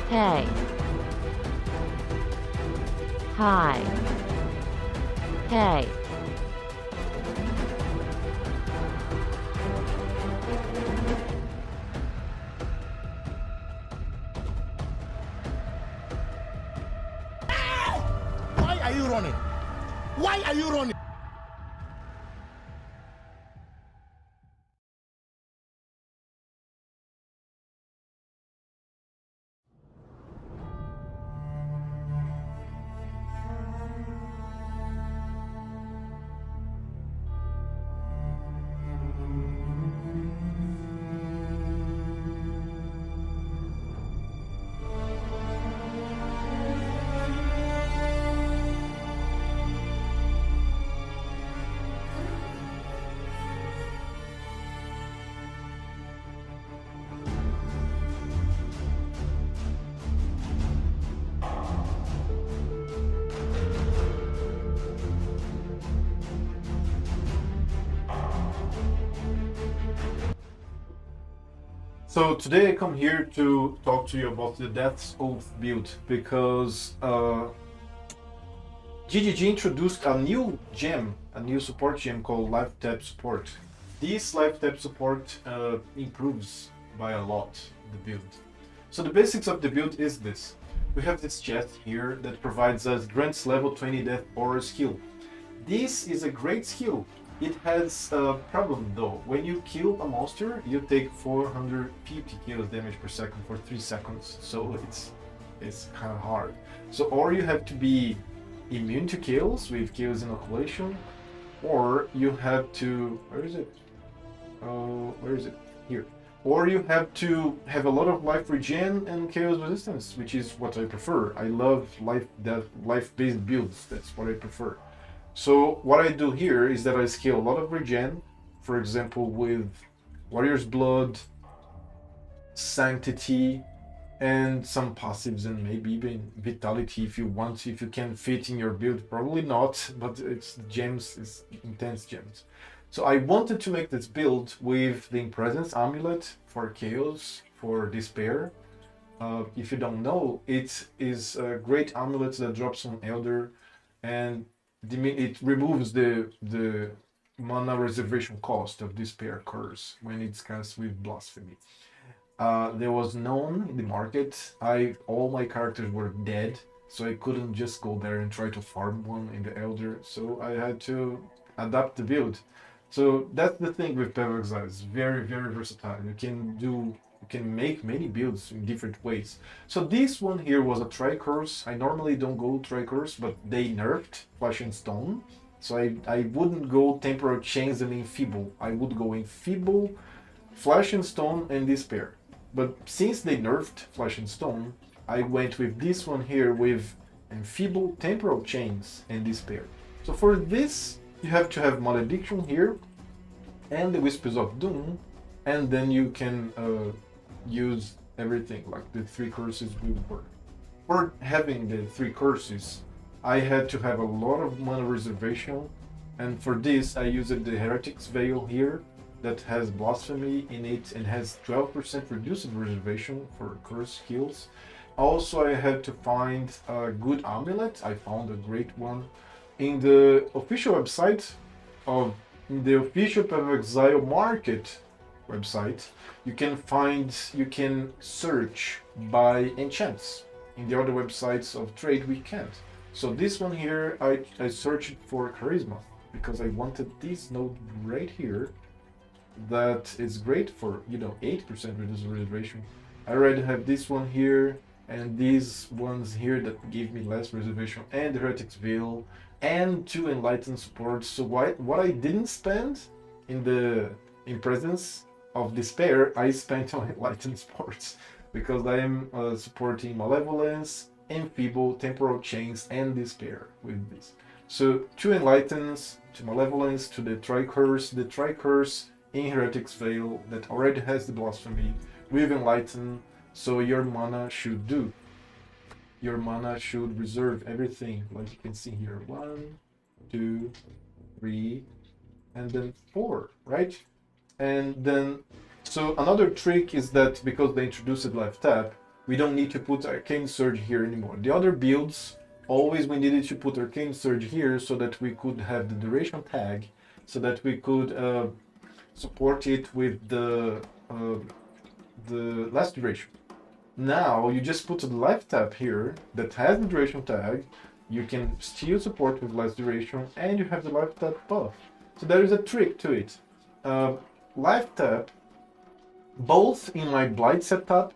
Hey. Hi. Hey. Why are you running? Why are you running? So today I come here to talk to you about the Death's Oath build because GGG introduced a new gem, a new support gem called Life Tap Support. This Life Tap Support improves by a lot the build. So the basics of the build is this. We have this chest here that provides us grants level 20 death aura skill. This is a great skill. It has a problem though. When you kill a monster, you take 450 kills damage per second for 3 seconds. So it's kind of hard. So or you have to be immune to kills with kills inoculation, or you have to where is it? Oh, where is it? Here. Or you have to have a lot of life regen and chaos resistance, which is what I prefer. I love life-based builds. That's what I prefer. So what I do here is that I scale a lot of regen, for example with Warrior's Blood, Sanctity, and some passives and maybe even Vitality if you want, if you can fit in your build. Probably not, but it's gems, it's intense gems. So I wanted to make this build with the Impresence Amulet for Chaos, for Despair. If you don't know, it is a great amulet that drops on Elder and it removes the mana reservation cost of Despair Curse when it's cast with Blasphemy. There was none in the market. All my characters were dead, so I couldn't just go there and try to farm one in the Elder. So I had to adapt the build. So that's the thing with Path of Exile. It's very very versatile. You can make many builds in different ways. So this one here was a Tri-Curse. I normally don't go Tri-Curse, but they nerfed Flesh and Stone. So I wouldn't go Temporal Chains and Enfeeble. I would go Enfeeble, Flesh and Stone, and Despair. But since they nerfed Flesh and Stone, I went with this one here with Enfeeble, Temporal Chains, and Despair. So for this, you have to have Malediction here, and the Whispers of Doom, and then you can use everything, like the 3 curses will work. For having the 3 curses, I had to have a lot of mana reservation, and for this I used the Heretic's Veil here that has Blasphemy in it and has 12% reduced reservation for curse kills. Also I had to find a good amulet. I found a great one in the official website of the official Path of Exile market website. You can search by enchants. In the other websites of trade we can't. So this one here I searched for charisma because I wanted this node right here that is great for 8% reduced reservation. I already have this one here and these ones here that give me less reservation, and the Heretic's Veil, and 2 Enlightened supports. So what I didn't spend in presence of Despair, I spent on Enlightened supports because I am supporting Malevolence, Enfeeble, Temporal Chains, and Despair with this. So 2 Enlightens, 2 Malevolence, to the Tri-Curse, in Heretic's Veil that already has the Blasphemy with Enlighten, so your mana should do. Your mana should reserve everything, like you can see here. 1, 2, 3, and then 4, right? And then, so another trick is that because they introduced Life Tap, we don't need to put Arcane Surge here anymore. The other builds, always we needed to put Arcane Surge here so that we could have the duration tag, so that we could support it with the last duration. Now you just put the life tap here that has the duration tag, you can still support with last duration, and you have the life tap buff. So there is a trick to it. Life tap, both in my Blight setup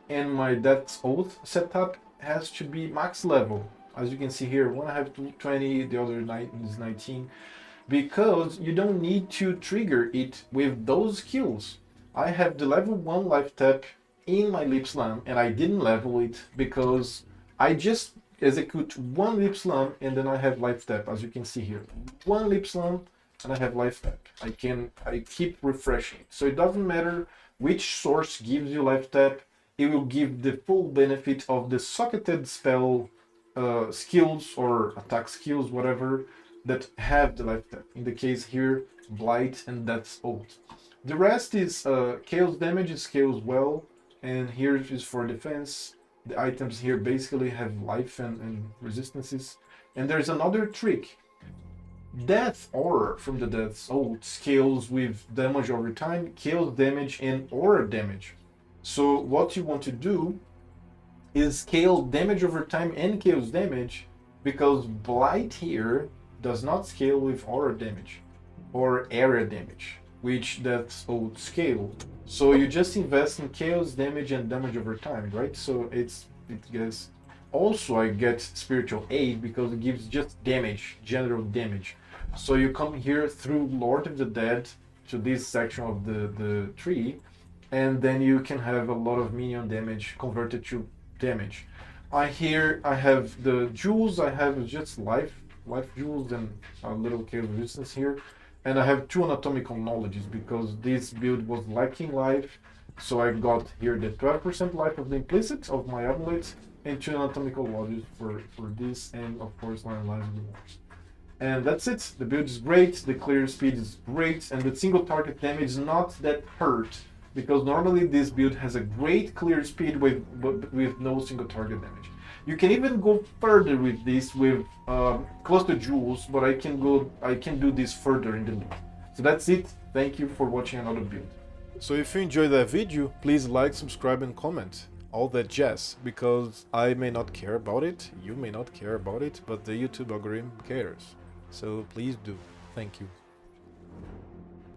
and my Death's Oath setup, has to be max level. As you can see here, one I have 20, the other is 19, because you don't need to trigger it with those skills. I have the level 1 life tap in my Lip Slam, and I didn't level it because I just execute one Lip Slam and then I have life tap, as you can see here. One Lip Slam and I have life tap. I keep refreshing. So it doesn't matter which source gives you life tap, it will give the full benefit of the socketed spell skills or attack skills, whatever, that have the life tap. In the case here, Blight and Death's Oath. The rest is chaos damage, scales well, and here it is for defense. The items here basically have life and resistances. And there's another trick. Death Aura from the Death's Oath scales with damage over time, chaos damage, and aura damage. So what you want to do is scale damage over time and chaos damage, because Blight here does not scale with aura damage or area damage, which Death's Oath scale. So you just invest in chaos damage and damage over time, right? So it gets. Also, I get spiritual aid because it gives just damage, general damage. So you come here through Lord of the Dead to this section of the tree, and then you can have a lot of minion damage converted to damage. I have the jewels. I have just life jewels and a little chaos resistance here. And I have 2 anatomical knowledges because this build was lacking life. So I got here the 12% life of the implicit of my amulet and 2 anatomical knowledge for this, and of course Lion Lives Rewards. And that's it. The build is great, the clear speed is great, and the single target damage is not that hurt, because normally this build has a great clear speed with no single target damage. You can even go further with this with close to jewels, but I can do this further in the loop. So that's it. Thank you for watching another build. So if you enjoyed that video, please like, subscribe and comment. All that jazz, because I may not care about it, you may not care about it, but the YouTube algorithm cares. So please do. Thank you.